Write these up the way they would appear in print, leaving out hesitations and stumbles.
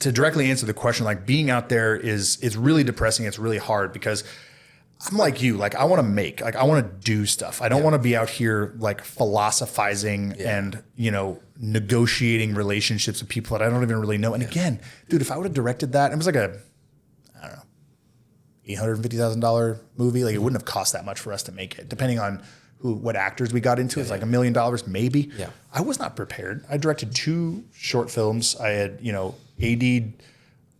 to directly answer the question, like being out there is really depressing. It's really hard because I'm like you, like I want to make, like I want to do stuff. I don't want to be out here like philosophizing and, you know, negotiating relationships with people that I don't even really know. And again, dude, if I would have directed that, it was like I don't know, $850,000 movie. Like it wouldn't have cost that much for us to make it, depending on what actors we got into. It's like $1 million, maybe. Yeah. I was not prepared. I directed 2 short films. I had, you know, AD'd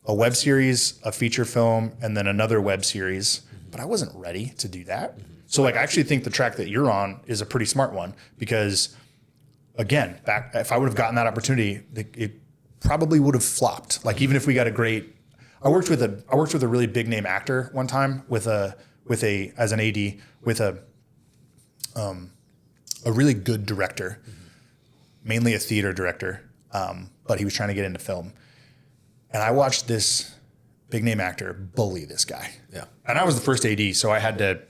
a web series, a feature film, and then another web series. But I wasn't ready to do that. So like, I actually think the track that you're on is a pretty smart one because again, if I would have gotten that opportunity, it probably would have flopped. Like even if we got a great, I worked with a really big name actor one time as an AD with a really good director, mainly a theater director. But he was trying to get into film. And I watched this big name actor bully this guy. Yeah. And I was the first AD, so I had to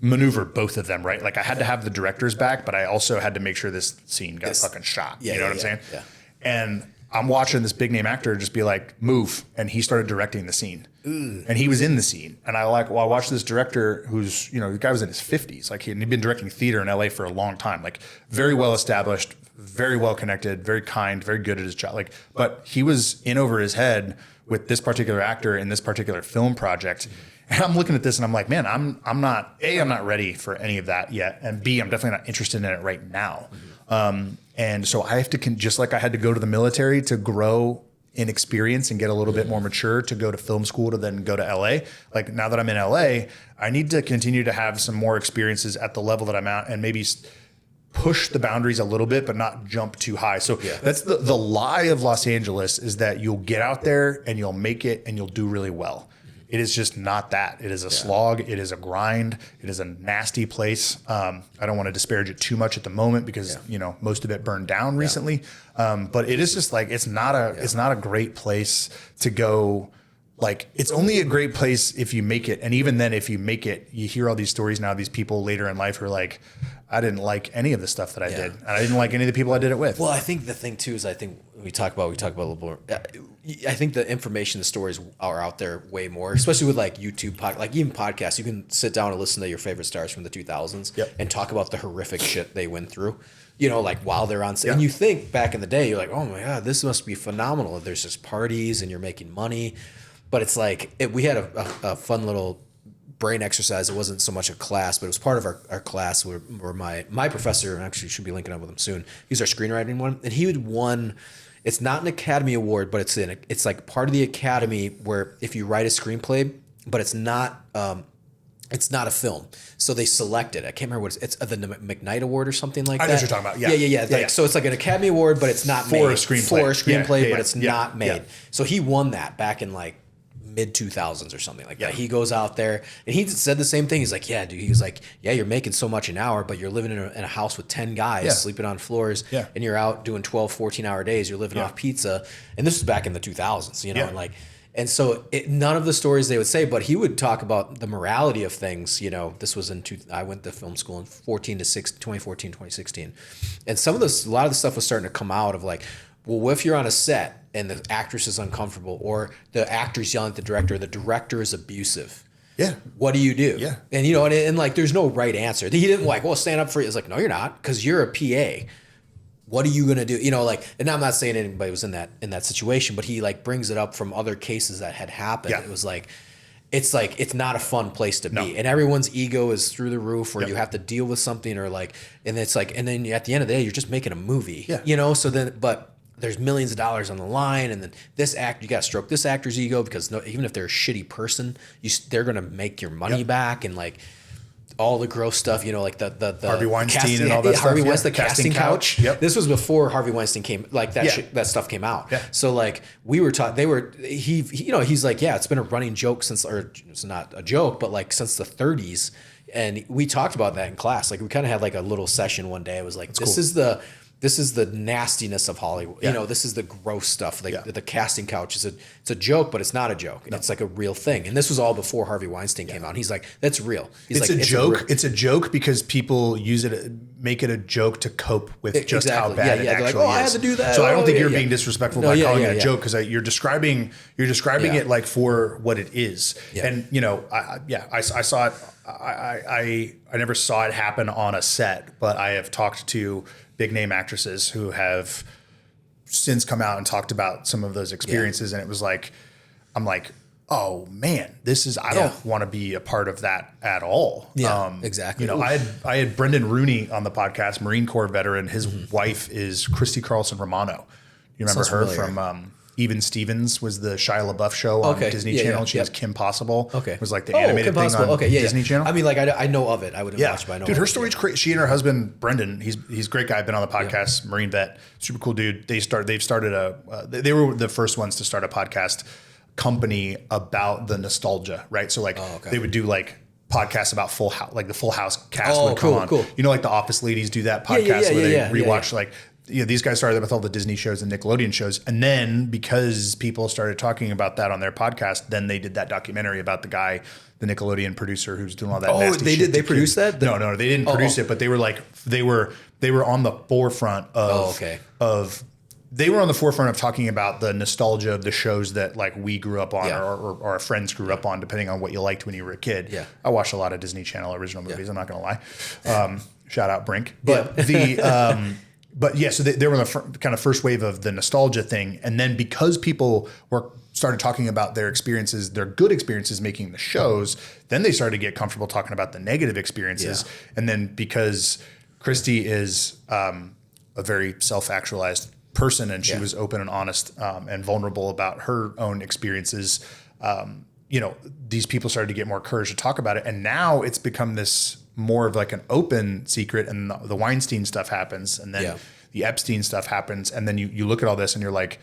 maneuver both of them, right? Like I had to have the director's back, but I also had to make sure this scene got fucking shot. You know what I'm saying? Yeah. And I'm watching this big name actor just be like, move. And he started directing the scene. And he was in the scene. And I watched this director who's, you know, the guy was in his 50s. Like he'd been directing theater in LA for a long time, like very well established, very well connected, very kind, very good at his job. Like, but he was in over his head with this particular actor in this particular film project. And I'm looking at this and I'm like, man, I'm not ready for any of that yet. And B, I'm definitely not interested in it right now. And so I have to, just like I had to go to the military to grow in experience and get a little bit more mature, to go to film school, to then go to LA. Like now that I'm in LA, I need to continue to have some more experiences at the level that I'm at and maybe push the boundaries a little bit, but not jump too high. So that's the lie of Los Angeles, is that you'll get out there and you'll make it and you'll do really well. It is just not that. It is a slog. It is a grind. It is a nasty place. I don't want to disparage it too much at the moment because you know most of it burned down recently. But it is just like it's not a great place to go. Like it's only a great place if you make it, and even then, if you make it, you hear all these stories now. These people later in life are like, I didn't like any of the stuff that I did, and I didn't like any of the people I did it with. Well, I think the thing too is I think we talk about a little more. I think the information, the stories are out there way more, especially with like YouTube, like even podcasts. You can sit down and listen to your favorite stars from the 2000s and talk about the horrific shit they went through. You know, like while they're on set. And you think back in the day, you're like, oh my God, this must be phenomenal. There's just parties and you're making money. But it's like, we had a fun little brain exercise. It wasn't so much a class, but it was part of our class where my professor, and actually should be linking up with him soon, he's our screenwriting one. And he had won, it's not an Academy Award, but it's like part of the Academy where if you write a screenplay, but it's not a film. So they select it. I can't remember what it's the McKnight Award or something like that. I know what you're talking about. Yeah. So it's like an Academy Award, but it's not for made. A screenplay. But it's not made. So he won that back in like mid 2000s or something like that. He goes out there and he said the same thing. He's like, yeah, dude. He was like, yeah, you're making so much an hour, but you're living in a house with 10 guys sleeping on floors and you're out doing 12, 14-hour days. You're living off pizza. And this was back in the 2000s, you know, and so none of the stories they would say, but he would talk about the morality of things. You know, this was I went to film school in 2014, 2016. And a lot of the stuff was starting to come out of like, well, what if you're on a set and the actress is uncomfortable, or the actor's yelling at the director is abusive? Yeah. What do you do? Yeah. And, you know, and like, there's no right answer. He didn't like, well, stand up for it. It's like, no, you're not, because you're a PA. What are you going to do? You know, like, and I'm not saying anybody was in that situation, but he like brings it up from other cases that had happened. Yeah. It was like, it's not a fun place to be. And everyone's ego is through the roof, or you have to deal with something, or like, and it's like, and then at the end of the day, you're just making a movie, you know? So then, but there's millions of dollars on the line, and then you got to stroke this actor's ego, because even if they're a shitty person, they're going to make your money back, and like all the gross stuff, you know, like the Harvey Weinstein and all that stuff. Harvey Weinstein, the casting couch. Yep. This was before Harvey Weinstein came, like that stuff came out. Yeah. So like we were taught, he you know, he's like, yeah, it's been a running joke since, or it's not a joke, but like since the 30s. And we talked about that in class. Like we kind of had like a little session one day. It was like, this this is the nastiness of Hollywood. Yeah. You know, this is the gross stuff. Like Yeah. the casting couch it's a joke, but it's not a joke. No. It's like a real thing. And this was all before Harvey Weinstein came out. And he's like, that's real. He's it's like, a joke. It's a joke because people make it a joke to cope with just how bad it actually is. I had to do that. So I don't think you're being disrespectful by calling it a joke, because you're describing it like for what it is. Yeah. And you know, I saw it. I never saw it happen on a set, but I have talked to big name actresses who have since come out and talked about some of those experiences, and it was like, I'm like, oh man, I don't want to be a part of that at all. Yeah, exactly. You know, I had Brendan Rooney on the podcast, Marine Corps veteran. His wife is Christy Carlson Romano. You remember her from Even Stevens was the Shia LaBeouf show on Disney Channel. She was Kim Possible. It was like the animated thing on Disney Channel. I mean, like I know of it. I wouldn't watch it, but I know. Dude, her story's crazy. She and her husband Brendan, he's a great guy. I've been on the podcast, Marine vet, super cool dude. They were the first ones to start a podcast company about the nostalgia, right? So like they would do like podcasts about Full House, like the Full House cast would come on. Cool. You know, like the Office ladies do that podcast where they rewatch like. You know, these guys started with all the Disney shows and Nickelodeon shows. And then because people started talking about that on their podcast, then they did that documentary about the guy, the Nickelodeon producer who's doing all that nasty shit. Oh, they produced that? No, they didn't produce it, but they were like, they were on the forefront of, they were on the forefront of talking about the nostalgia of the shows that like we grew up on or our friends grew up on, depending on what you liked when you were a kid. Yeah. I watched a lot of Disney Channel original movies. I'm not going to lie. Shout out Brink. But But yeah, so they were the kind of first wave of the nostalgia thing. And then because people started talking about their experiences, their good experiences making the shows, then they started to get comfortable talking about the negative experiences. Yeah. And then because Christy is a very self-actualized person and she was open and honest and vulnerable about her own experiences, you know, these people started to get more courage to talk about it. And now it's become this more of like an open secret, and the Weinstein stuff happens, and then the Epstein stuff happens, and then you look at all this and you're like,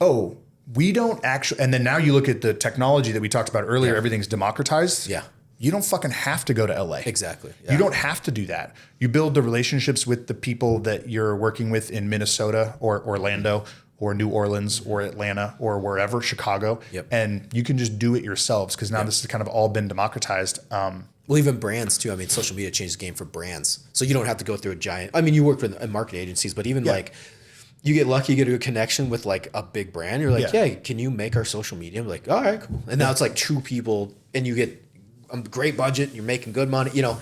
oh, we don't actually, and then now you look at the technology that we talked about earlier, everything's democratized. Yeah. You don't fucking have to go to LA. Exactly. Yeah. You don't have to do that. You build the relationships with the people that you're working with in Minnesota or Orlando or New Orleans or Atlanta or wherever, Chicago, and you can just do it yourselves, because now this has kind of all been democratized. Well, even brands too. I mean, social media changed the game for brands. So you don't have to go through a giant, I mean, you work with marketing agencies, but even like you get lucky, you get a connection with like a big brand. You're like, can you make our social media? I'm like, all right, cool. And now it's like two people and you get a great budget. You're making good money, you know,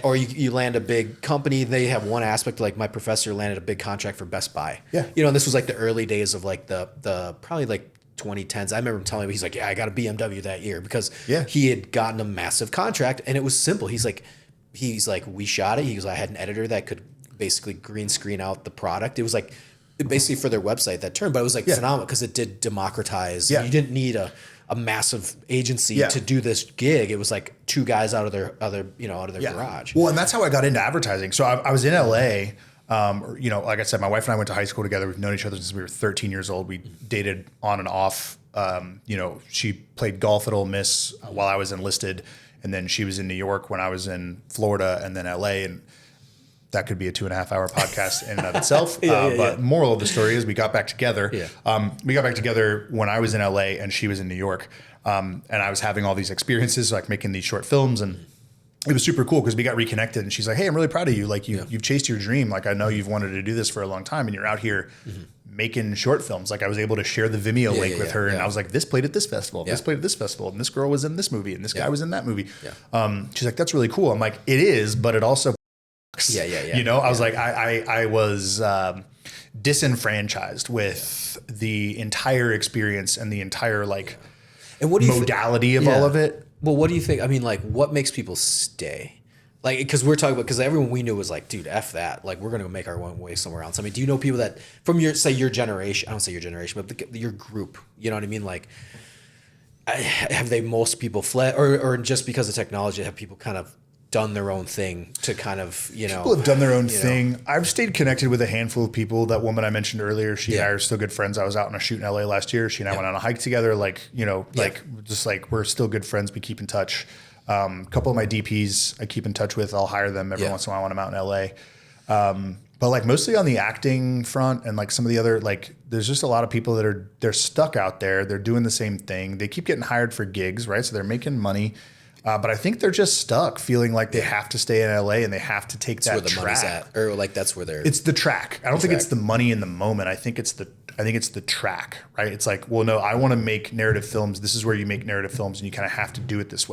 or you land a big company. They have one aspect, like my professor landed a big contract for Best Buy. Yeah. You know, and this was like the early days of like the probably like 2010s. I remember him telling me, he's like, I got a BMW that year, because he had gotten a massive contract, and it was simple. He's like, we shot it. He goes, I had an editor that could basically green screen out the product. It was like basically for their website that term, but it was like phenomenal because it did democratize. You didn't need a massive agency to do this gig. It was like two guys out of their garage. Well, and that's how I got into advertising. So I was in LA. You know, like I said, my wife and I went to high school together. We've known each other since we were 13 years old. We dated on and off. You know, she played golf at Ole Miss while I was enlisted, and then she was in New York when I was in Florida, and then LA. And that could be a 2.5-hour podcast in and of itself. But moral of the story is we got back together. We got back together when I was in LA and she was in New York. And I was having all these experiences, like making these short films, and it was super cool because we got reconnected, and she's like, hey, I'm really proud of you. Like you've chased your dream. Like I know you've wanted to do this for a long time, and you're out here making short films. Like I was able to share the Vimeo link with her, and I was like, this played at this festival, this played at this festival, and this girl was in this movie, and this guy was in that movie. She's like, that's really cool. I'm like, it is, but it also you know, I was like, I was disenfranchised with the entire experience and the entire like and what do you modality of all of it. Well, what do you think? I mean, like, what makes people stay? Like, because we're talking about, because everyone we knew was like, dude, F that. Like, we're going to make our own way somewhere else. I mean, do you know people that from your generation, I don't say your generation, but your group, you know what I mean? Like, have most people fled, or just because of technology, have people kind of done their own thing to kind of, you know. People have done their own thing. I've stayed connected with a handful of people. That woman I mentioned earlier, she and I are still good friends. I was out on a shoot in LA last year. She and I went on a hike together. Like, you know, like just like we're still good friends. We keep in touch. A couple of my DPs I keep in touch with. I'll hire them every once in a while when I'm out in LA. But like mostly on the acting front and like some of the other, like there's just a lot of people that they're stuck out there. They're doing the same thing. They keep getting hired for gigs, right? So they're making money. But I think they're just stuck feeling like they have to stay in LA and they have to take that That's where the money's at. Or like that's where they're... It's the track. I don't think it's the money in the moment. I think it's the track, right? It's like, well, no, I want to make narrative films. This is where you make narrative films and you kind of have to do it this way.